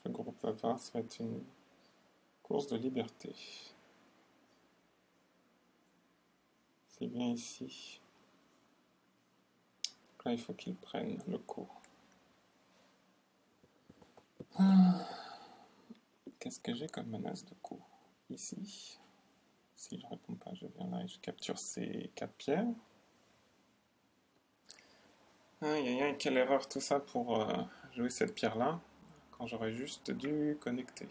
ce groupe va voir, ça va être une course de liberté. S'il vient ici, là il faut qu'il prenne le coup. Qu'est-ce que j'ai comme menace de coup? Ici. Si je ne réponds pas, je viens là et je capture ces 4 pierres. Aïe aïe aïe, quelle erreur tout ça pour jouer cette pierre-là, quand j'aurais juste dû connecter.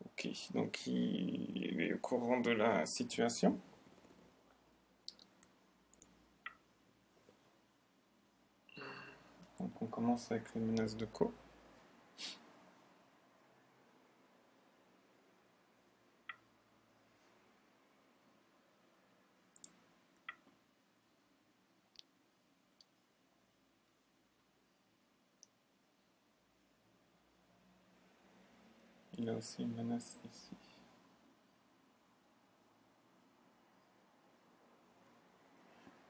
Ok, donc il est au courant de la situation. Donc on commence avec les menaces de Co. Il a aussi une menace ici.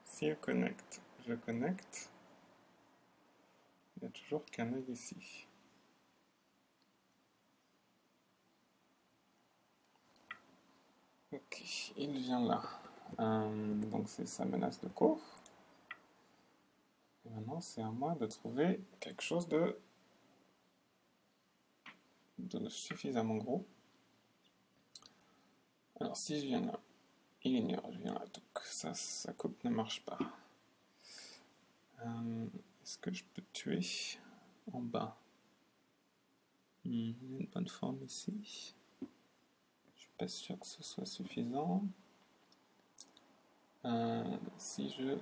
Si je connecte, il n'y a toujours qu'un œil ici. Ok, il vient là. Donc c'est sa menace de Co. Et maintenant c'est à moi de trouver quelque chose de suffisamment gros. Alors si je viens là, il ignore, je viens là, donc sa coupe ne marche pas. Est-ce que je peux tuer en bas? Il y a une bonne forme ici. Je suis pas sûr que ce soit suffisant. Si je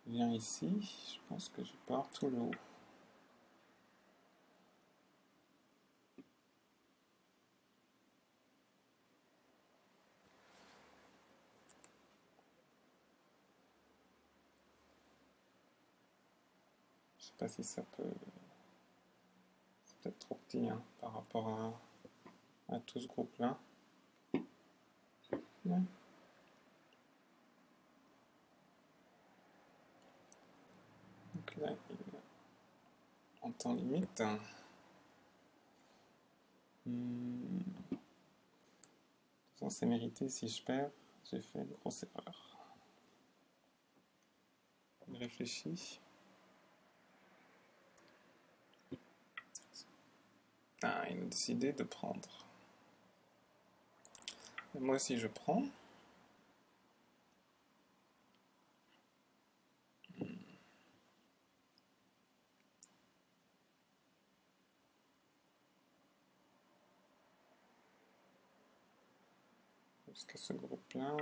viens ici, je pense que je vais avoir tout le haut. Je sais pas si ça peut... C'est peut-être trop petit hein, par rapport à tout ce groupe-là. Ouais. Donc là, en temps limite. De toute façon, c'est mérité. Si je perds, j'ai fait une grosse erreur. Il réfléchit. Ah, il a décidé de prendre. Et moi aussi, je prends. Jusqu'à ce groupe-là.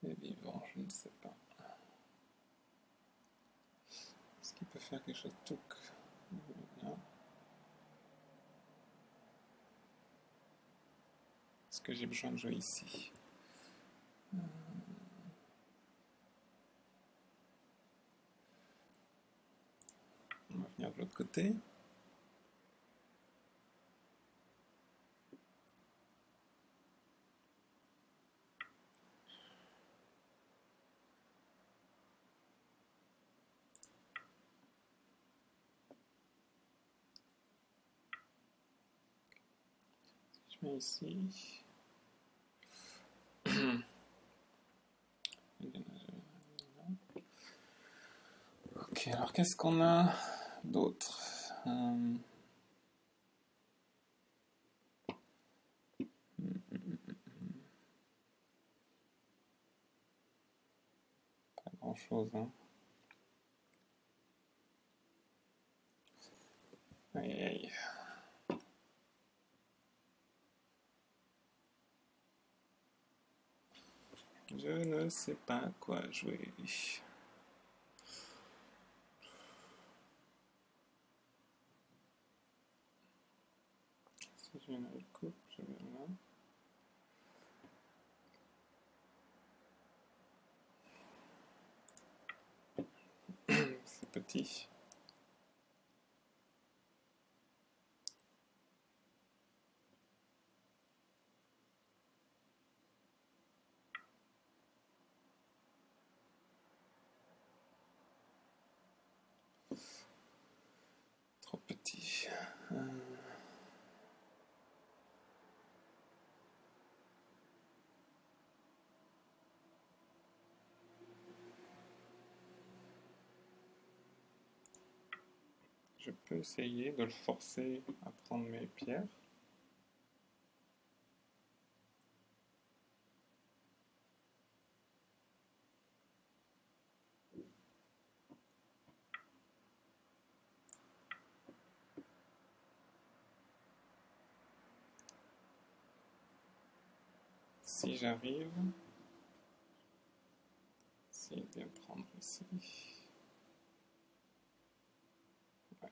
est vivant, je ne sais pas. Est-ce qu'il peut faire quelque chose de tout? Non. Est-ce que j'ai besoin de jouer ici? On va venir de l'autre côté. Je mets ici. Ok, alors qu'est-ce qu'on a d'autre? Pas grand-chose, hein. Aïe aïe. Je ne sais pas quoi jouer. Si je viens à la coupe, je viens là. C'est petit. Trop petit. Je peux essayer de le forcer à prendre mes pierres. Si j'arrive, essayer de bien prendre ici. Ouais.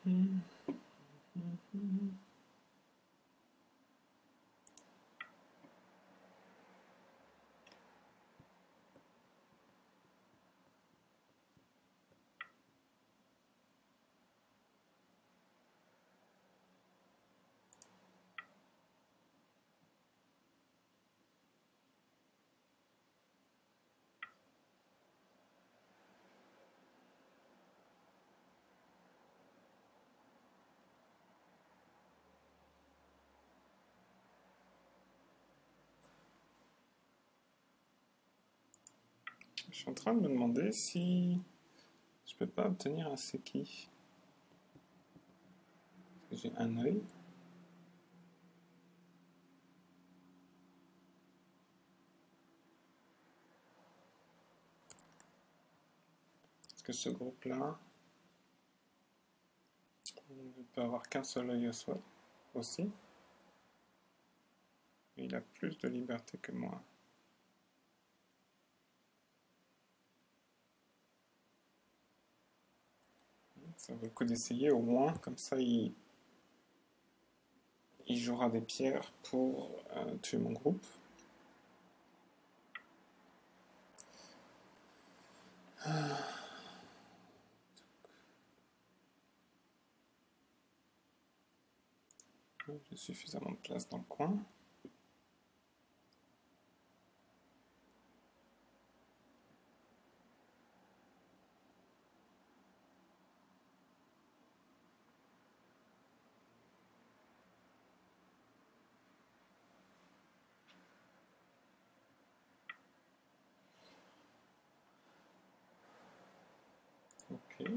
Hmm. Je suis en train de me demander si je peux pas obtenir un Seki. J'ai un œil. Est-ce que ce groupe-là ne peut avoir qu'un seul œil aussi? Il a plus de liberté que moi. Ça vaut le coup d'essayer au moins, comme ça il jouera des pierres pour tuer mon groupe. J'ai suffisamment de place dans le coin. Ok.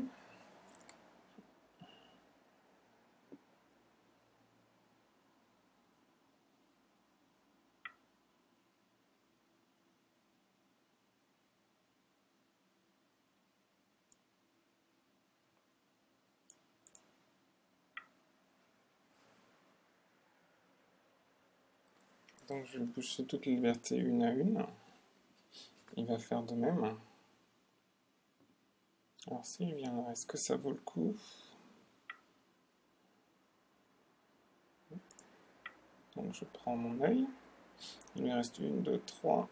Donc je vais boucher toutes les libertés une à une. Il va faire de même. Alors s'il vient là, est-ce que ça vaut le coup? Donc je prends mon œil. Il lui reste 1, 2, 3,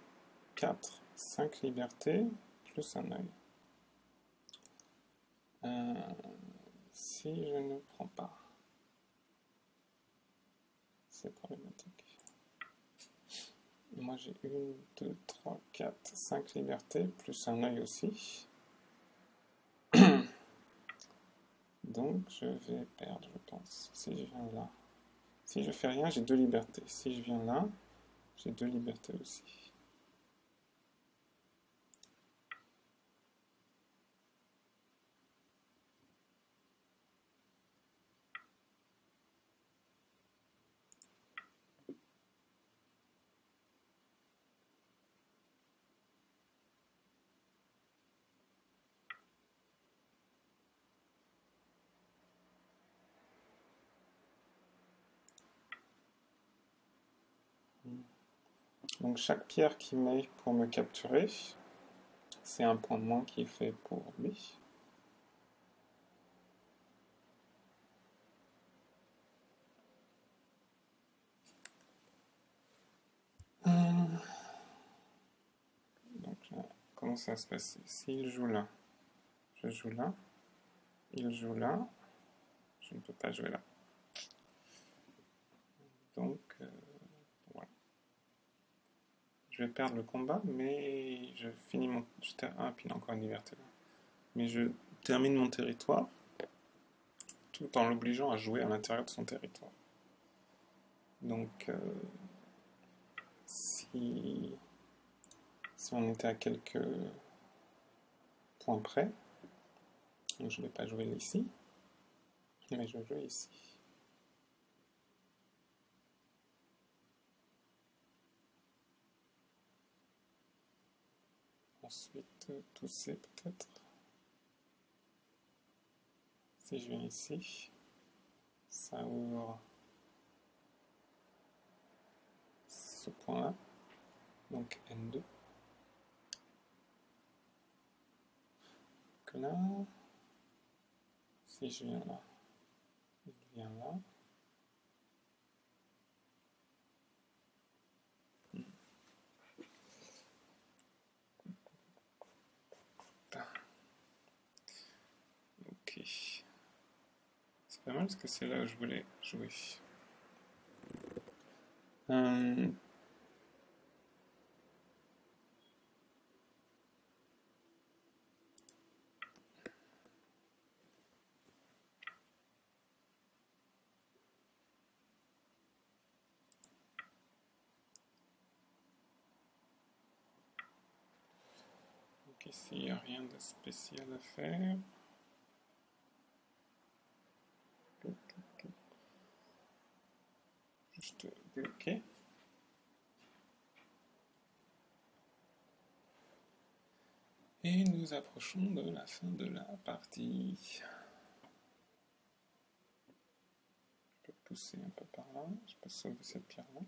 4, 5 libertés, plus un œil. Si je ne prends pas. c'est problématique. Moi j'ai 1, 2, 3, 4, 5 libertés, plus un œil aussi. Donc je vais perdre, je pense, si je viens là. Si je fais rien, j'ai 2 libertés. Si je viens là, j'ai 2 libertés aussi. Donc chaque pierre qu'il met pour me capturer, c'est un point de moins qu'il fait pour lui. Donc comment ça va se passer? S'il joue là, je joue là. Il joue là. Je ne peux pas jouer là. Donc, voilà. Je vais perdre le combat, mais je finis mon... Ah, puis il a encore une liberté là. Mais je termine mon territoire, tout en l'obligeant à jouer à l'intérieur de son territoire. Donc, si on était à quelques points près, donc je ne vais pas jouer ici, mais je vais jouer ici. Ensuite, tousser peut-être. Si je viens ici, ça ouvre ce point-là, donc N2. Que là, si je viens là, il vient là. Ok. C'est pas mal parce que c'est là où je voulais jouer. Donc ici, il n'y a rien de spécial à faire. Juste bloquer. Et nous approchons de la fin de la partie. Je peux pousser un peu par là. Je peux sauver cette pierre-là.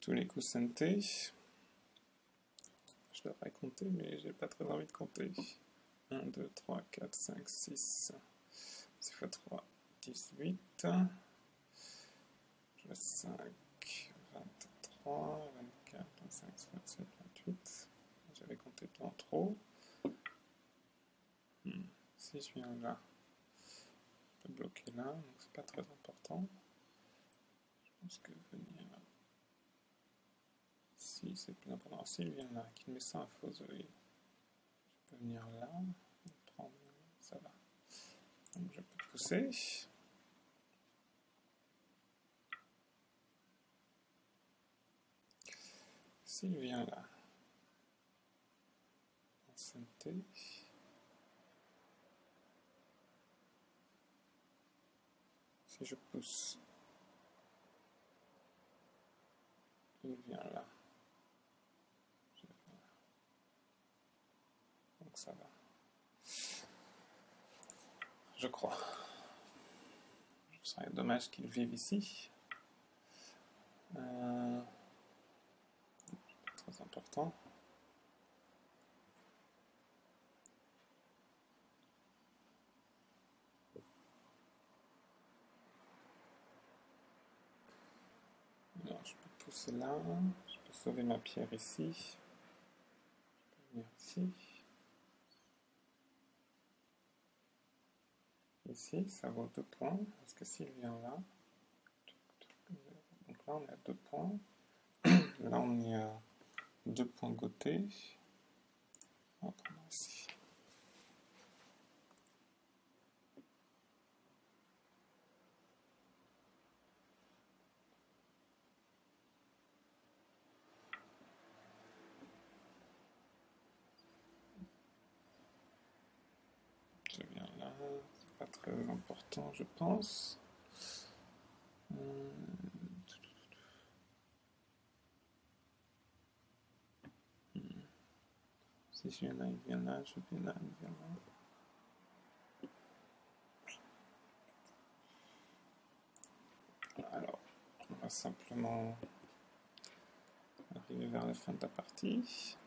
Tous les coups santé. Je devrais compter, mais j'ai pas très envie de compter. 1, 2, 3, 4, 5, 6. 6 x 3, 18. Je 5, 23, 24, 25, 27, 28. J'avais compté en trop. Si je viens là, je peux bloquer là, donc c'est pas très important. Je pense que venir ici, c'est plus important. S'il vient là, qu'il met ça à faux œil, je peux venir là, prendre, ça va. Donc je peux pousser. S'il vient là, ancienneté. Si je pousse, il vient là. Donc ça va. Je crois. Ce serait dommage qu'il vive ici. Très important. Alors, je peux pousser là, je peux sauver ma pierre ici. Je peux venir ici. Ici, ça vaut 2 points. Parce que s'il vient là... Donc là, on est à 2 points. Là, on est à 2 points de côté. On va prendre ici. Je viens là. C'est pas très important, je pense. Si je viens là, il vient là, je viens là, il vient là. Alors, on va simplement arriver vers la fin de la partie.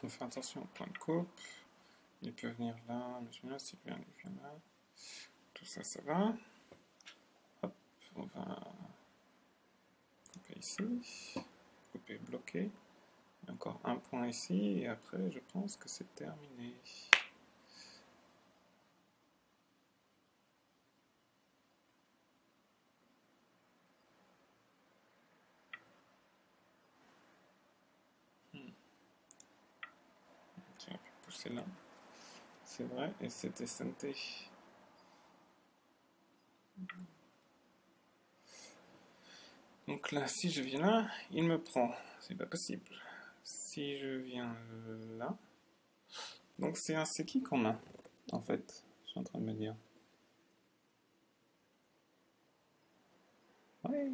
On fait attention au point de coupe. Il peut venir là, mais je viens là, s'il vient, il vient là. Tout ça, ça va. Hop, on va couper ici. Couper bloqué. Il y a encore un point ici, et après, je pense que c'est terminé. J'aurais pu pousser là. C'est vrai, et c'était santé. Donc là, si je viens là, il me prend. C'est pas possible. Si je viens là... Donc c'est un Seki qu'on a, en fait. Je suis en train de me dire. Ouais.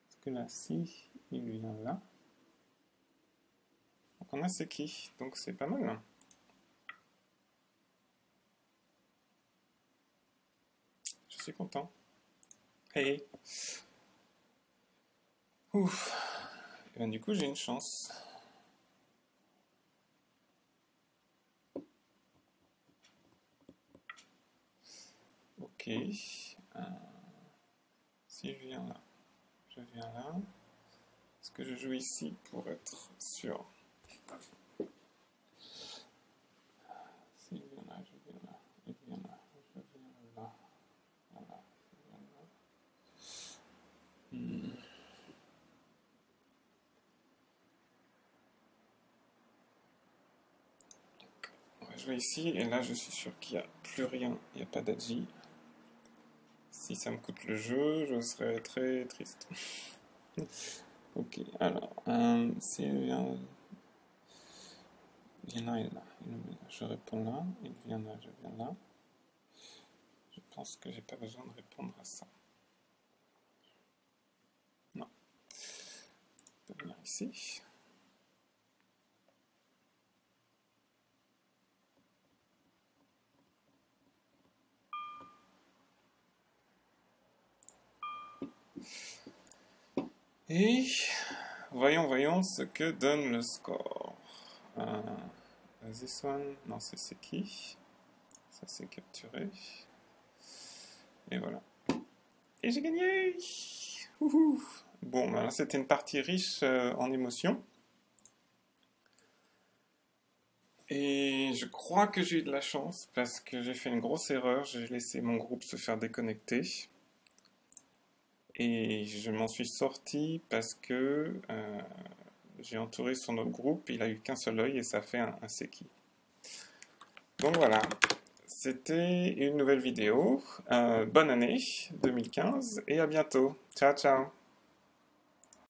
Parce que là, si il vient là... Donc on a Seki. Donc c'est pas mal. Hein. Je suis content. Hey. Ouf. Et ben, du coup, j'ai une chance. Ok. Si je viens là, je viens là. Est-ce que je joue ici pour être sûr? S'il vient là, je viens là. Il vient là, je viens là. Voilà, je viens là. On va jouer ici, et là je suis sûr qu'il n'y a plus rien, il n'y a pas d'Adji. Si ça me coûte le jeu, je serais très triste. Ok, alors, s'il vient... Il vient là et là. Je réponds là, il vient là, je viens là. Je pense que j'ai pas besoin de répondre à ça. Non. Je peux venir ici. Et voyons ce que donne le score. This one, non, c'est qui? Ça c'est capturé. Et voilà. Et j'ai gagné! Ouhou. Bon, ben là c'était une partie riche en émotions. Et je crois que j'ai eu de la chance parce que j'ai fait une grosse erreur. J'ai laissé mon groupe se faire déconnecter. Et je m'en suis sorti parce que j'ai entouré son autre groupe. Il a eu qu'un seul œil et ça fait un Seki. Donc voilà. C'était une nouvelle vidéo. Bonne année 2015 et à bientôt. Ciao, ciao.